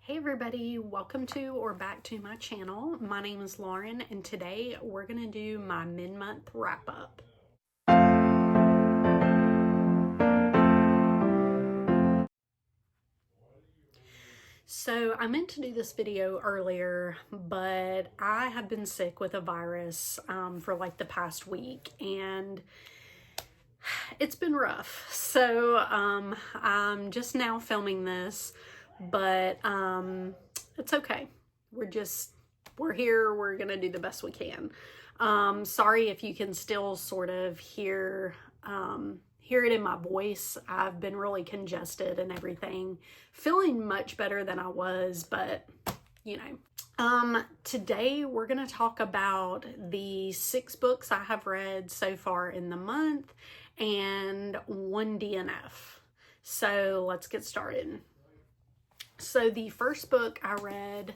Hey everybody, welcome to or back to my channel. My name is Lauren and today we're going to do my mid-month wrap-up. So I meant to do this video earlier, but I have been sick with a virus for like the past week and it's been rough. So I'm just now filming this, but it's okay. We're here. We're gonna do the best we can. Sorry if you can still sort of hear it in my voice. I've been really congested and everything. Feeling much better than I was, but you know. Today we're gonna talk about the 6 books I have read so far in the month and 1 DNF. So let's get started. So the first book I read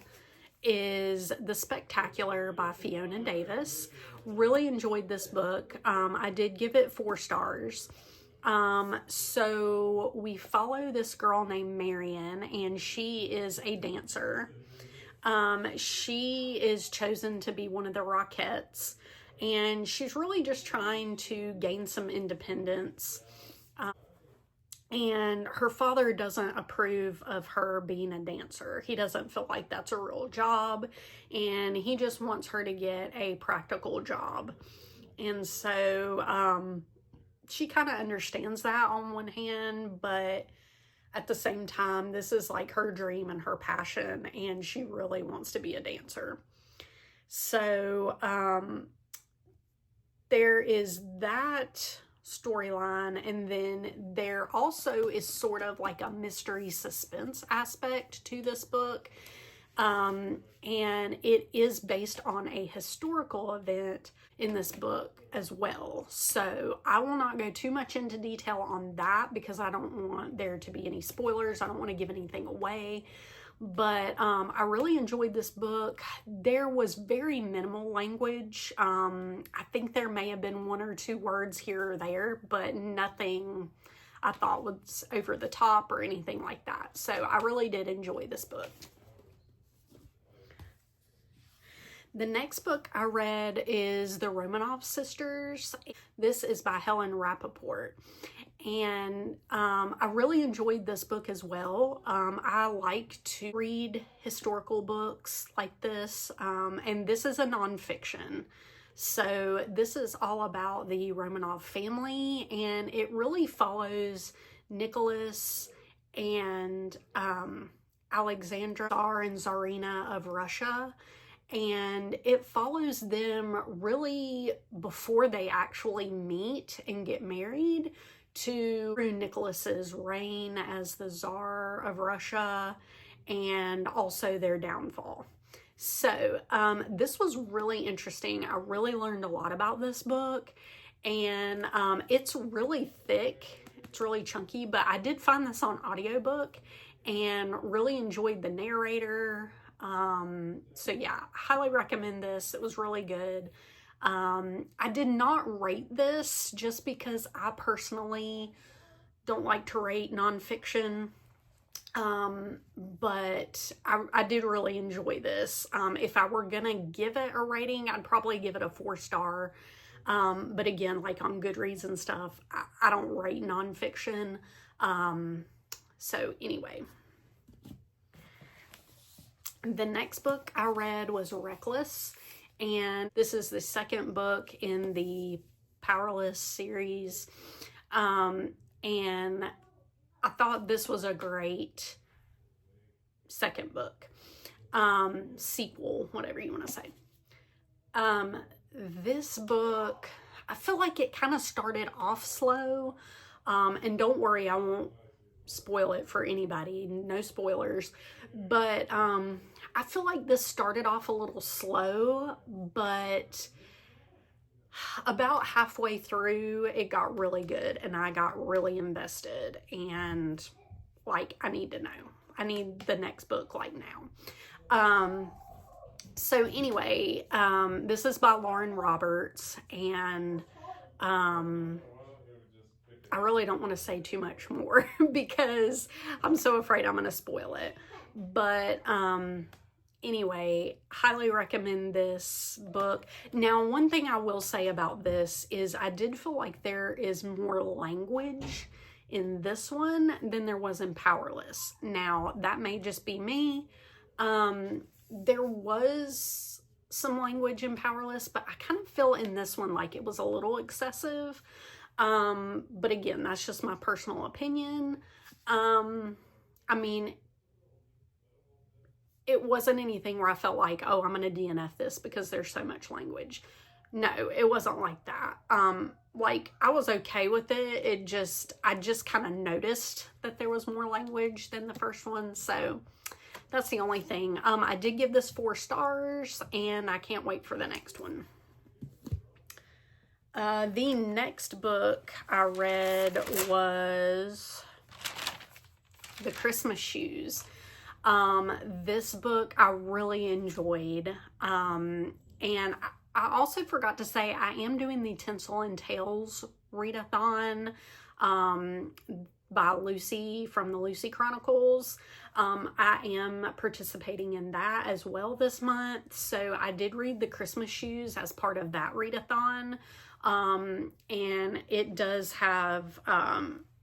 is The Spectacular by Fiona Davis. Really enjoyed this book. I did give it 4 stars. So we follow this girl named Marion, and she is a dancer. She is chosen to be one of the Rockettes, and she's really just trying to gain some independence. And her father doesn't approve of her being a dancer. He doesn't feel like that's a real job, and he just wants her to get a practical job. And so she kind of understands that on one hand, but at the same time, this is like her dream and her passion, and she really wants to be a dancer. So there is that storyline, and then there also is sort of like a mystery suspense aspect to this book, and it is based on a historical event in this book as well. So I will not go too much into detail on that because I don't want there to be any spoilers. I don't want to give anything away. But I really enjoyed this book. There was very minimal language. I think there may have been 1 or 2 words here or there, but nothing I thought was over the top or anything like that. So I really did enjoy this book. The next book I read is The Romanov Sisters. This is by Helen Rappaport. And I really enjoyed this book as well. I like to read historical books like this, and this is a nonfiction. So this is all about the Romanov family, and it really follows Nicholas and Alexandra, Tsar and Tsarina of Russia. And it follows them really before they actually meet and get married to Nicholas's reign as the Tsar of Russia and also their downfall. So this was really interesting. I really learned a lot about this book, and it's really thick. It's really chunky, but I did find this on audiobook and really enjoyed the narrator. So yeah, highly recommend this. It was really good. I did not rate this just because I personally don't like to rate nonfiction. But I did really enjoy this. If I were gonna give it a rating, I'd probably give it a 4 star. But again, like on Goodreads and stuff, I don't rate nonfiction. So anyway. The next book I read was Reckless, and this is the 2nd book in the Powerless series, and I thought this was a great 2nd book, sequel, whatever you want to say. This book, I feel like it kind of started off slow, and don't worry, I won't spoil it for anybody, no spoilers, but I feel like this started off a little slow, but about halfway through it got really good and I got really invested, and like I need to know. I need the next book like now. So anyway, this is by Lauren Roberts, and I really don't want to say too much more because I'm so afraid I'm going to spoil it. But anyway, highly recommend this book. Now, one thing I will say about this is I did feel like there is more language in this one than there was in Powerless. Now, that may just be me. There was some language in Powerless, but I kind of feel in this one like it was a little excessive. But again, that's just my personal opinion. I mean, it wasn't anything where I felt like, oh, I'm going to DNF this because there's so much language. No, it wasn't like that. Like, I was okay with it. I just kind of noticed that there was more language than the first one. So that's the only thing. I did give this 4 stars, and I can't wait for the next one. The next book I read was The Christmas Shoes. This book I really enjoyed. And I also forgot to say I am doing the Tinsel and Tales readathon by Lucy from the Lucy Chronicles. I am participating in that as well this month. So I did read The Christmas Shoes as part of that readathon. And it does have,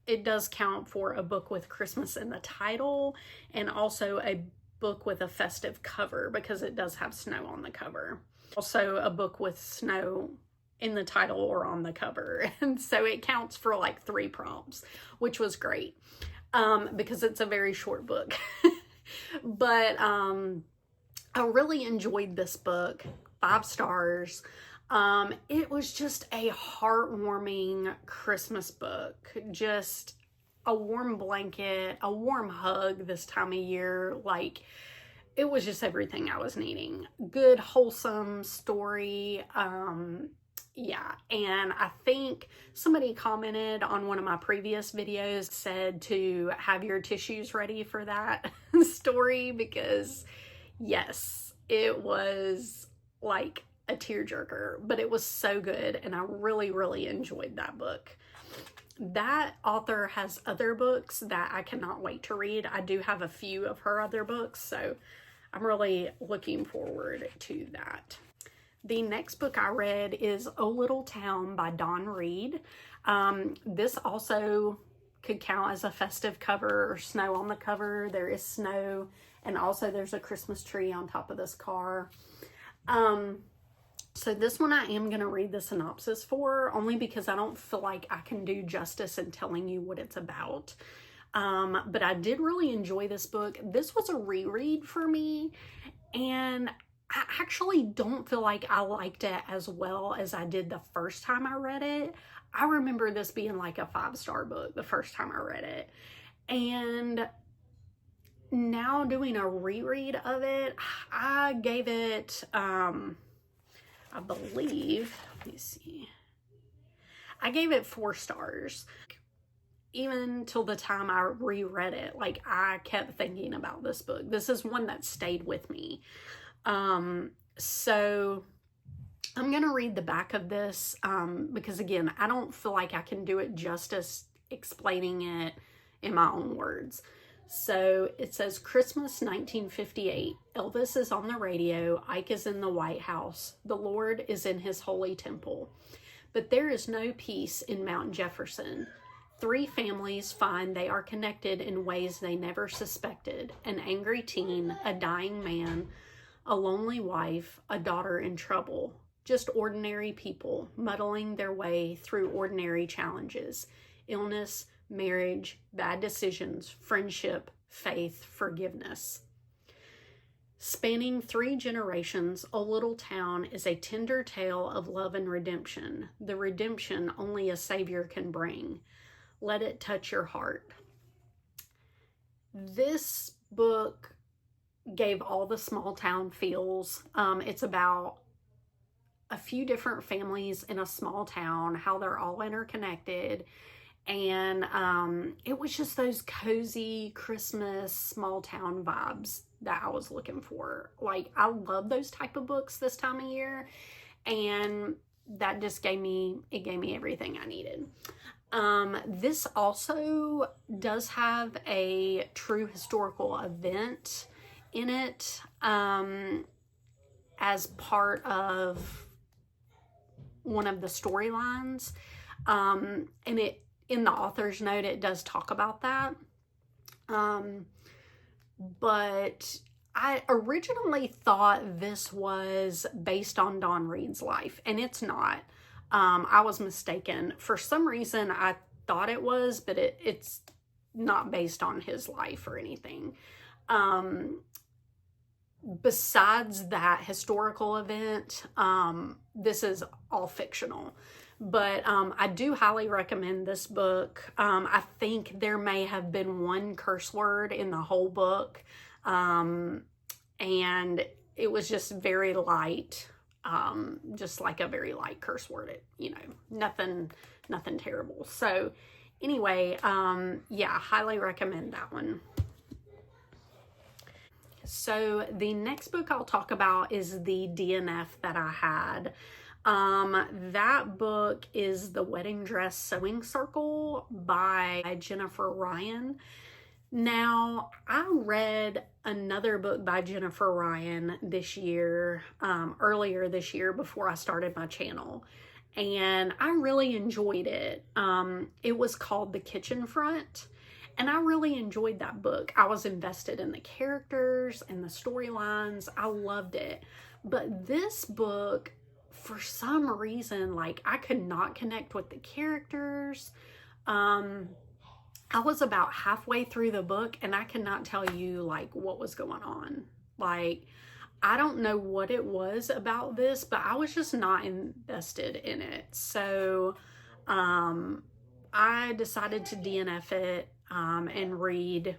it does count for a book with Christmas in the title and also a book with a festive cover because it does have snow on the cover. Also a book with snow in the title or on the cover. And so it counts for like 3 prompts, which was great, because it's a very short book. But, I really enjoyed this book, 5 stars. It was just a heartwarming Christmas book, just a warm blanket, a warm hug this time of year. Like, it was just everything I was needing. Good, wholesome story. Yeah, and I think somebody commented on one of my previous videos, said to have your tissues ready for that story, because yes, it was like a tearjerker, but it was so good, and I really, really enjoyed that book. That author has other books that I cannot wait to read. I do have a few of her other books, so I'm really looking forward to that. The next book I read is O Little Town by Dawn Reed. This also could count as a festive cover or snow on the cover. There is snow, and also there's a Christmas tree on top of this car. So this one I am going to read the synopsis for, only because I don't feel like I can do justice in telling you what it's about. But I did really enjoy this book. This was a reread for me, and I actually don't feel like I liked it as well as I did the first time I read it. I remember this being like a 5-star book the first time I read it. And now doing a reread of it, I gave it, I believe, let me see, I gave it 4 stars. Even till the time I reread it, like, I kept thinking about this book. This is one that stayed with me. So I'm going to read the back of this, because again, I don't feel like I can do it justice explaining it in my own words. So it says, Christmas 1958. Elvis is on the radio. Ike is in the White House. The Lord is in his holy temple. But there is no peace in Mount Jefferson. 3 families find they are connected in ways they never suspected. An angry teen, a dying man, a lonely wife, a daughter in trouble. Just ordinary people muddling their way through ordinary challenges. Illness, marriage, bad decisions, friendship, faith, forgiveness. Spanning 3 generations, O Little Town is a tender tale of love and redemption, the redemption only a Savior can bring. Let it touch your heart. This book gave all the small town feels. It's about a few different families in a small town, how they're all interconnected. And it was just those cozy Christmas small town vibes that I was looking for. Like, I love those type of books this time of year, and that just gave me everything I needed. This also does have a true historical event in it, as part of one of the storylines. And in the author's note, it does talk about that. But I originally thought this was based on Don Reed's life, and it's not. I was mistaken. For some reason, I thought it was, but it's not based on his life or anything. Besides that historical event, this is all fictional. But I do highly recommend this book. I think there may have been one curse word in the whole book, and it was just very light, just like a very light curse word. Nothing terrible. So anyway, yeah, highly recommend that one. So the next book I'll talk about is the DNF that I had. That book is The Wedding Dress Sewing Circle by Jennifer Ryan. Now, I read another book by Jennifer Ryan this year, earlier this year before I started my channel, and I really enjoyed it. It was called The Kitchen Front, and I really enjoyed that book. I was invested in the characters and the storylines. I loved it. But this book, for some reason, like, I could not connect with the characters. I was about halfway through the book and I could not tell you like what was going on. Like, I don't know what it was about this, but I was just not invested in it. So I decided to DNF it and read,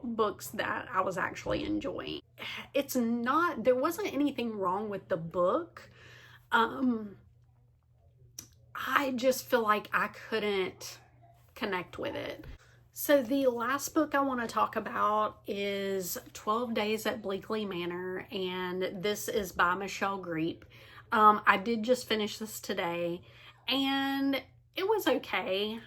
books that I was actually enjoying. There wasn't anything wrong with the book. I just feel like I couldn't connect with it. So the last book I want to talk about is 12 Days at Bleakley Manor, and this is by Michelle Greep. I did just finish this today, and it was okay.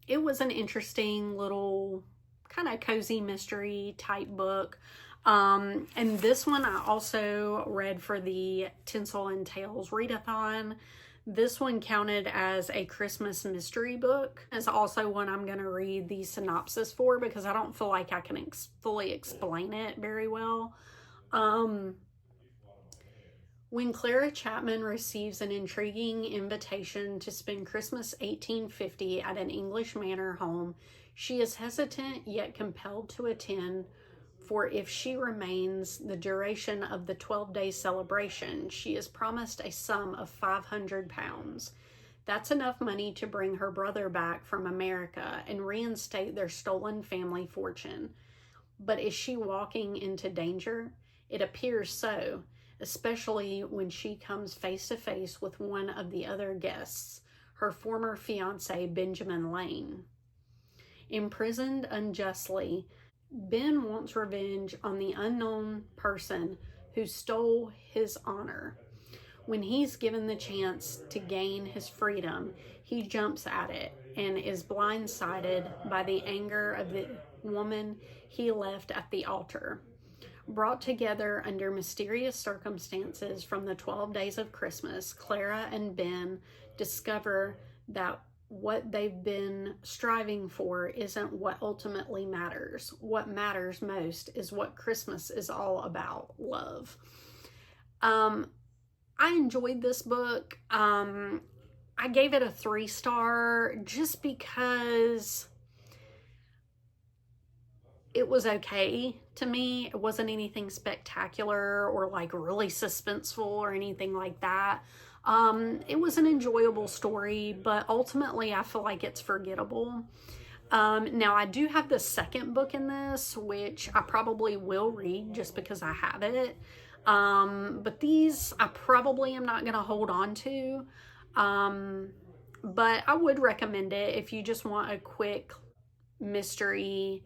It was an interesting little kind of cozy mystery type book. And this one I also read for the Tinsel and Tales readathon. This one counted as a Christmas mystery book. It's also one I'm going to read the synopsis for because I don't feel like I can fully explain it very well. When Clara Chapman receives an intriguing invitation to spend Christmas 1850 at an English manor home, she is hesitant yet compelled to attend, for if she remains the duration of the 12-day celebration, she is promised a sum of £500. That's enough money to bring her brother back from America and reinstate their stolen family fortune. But is she walking into danger? It appears so, especially when she comes face to face with one of the other guests, her former fiancé, Benjamin Lane. Imprisoned unjustly, Ben wants revenge on the unknown person who stole his honor. When he's given the chance to gain his freedom, he jumps at it and is blindsided by the anger of the woman he left at the altar. Brought together under mysterious circumstances from the 12 days of Christmas, Clara and Ben discover that what they've been striving for isn't what ultimately matters. What matters most is what Christmas is all about: love. I enjoyed this book. I gave it a 3-star just because it was okay to me. It wasn't anything spectacular or like really suspenseful or anything like that. It was an enjoyable story, but ultimately I feel like it's forgettable. Now I do have the second book in this, which I probably will read just because I have it. But these I probably am not going to hold on to. But I would recommend it if you just want a quick mystery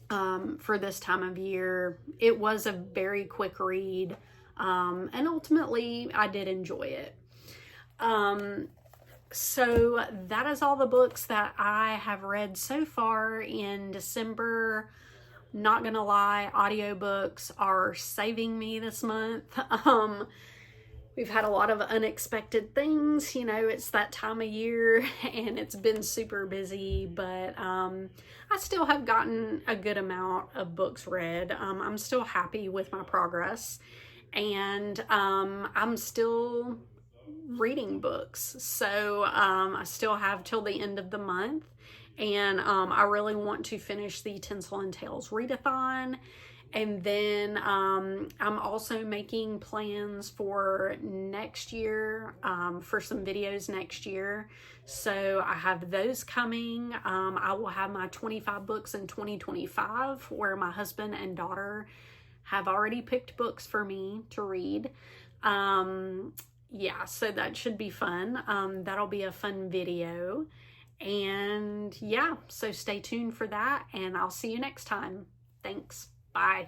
for this time of year. It was a very quick read. And ultimately I did enjoy it. So that is all the books that I have read so far in December. Not gonna lie, audiobooks are saving me this month. We've had a lot of unexpected things. You know, it's that time of year and it's been super busy, but I still have gotten a good amount of books read. I'm still happy with my progress, and I'm still reading books. So I still have till the end of the month, and I really want to finish the Tinsel and Tales readathon. And then I'm also making plans for next year, for some videos next year. So I have those coming. I will have my 25 books in 2025, where my husband and daughter have already picked books for me to read. Yeah, so that should be fun. That'll be a fun video. And yeah, so stay tuned for that, and I'll see you next time. Thanks. Bye.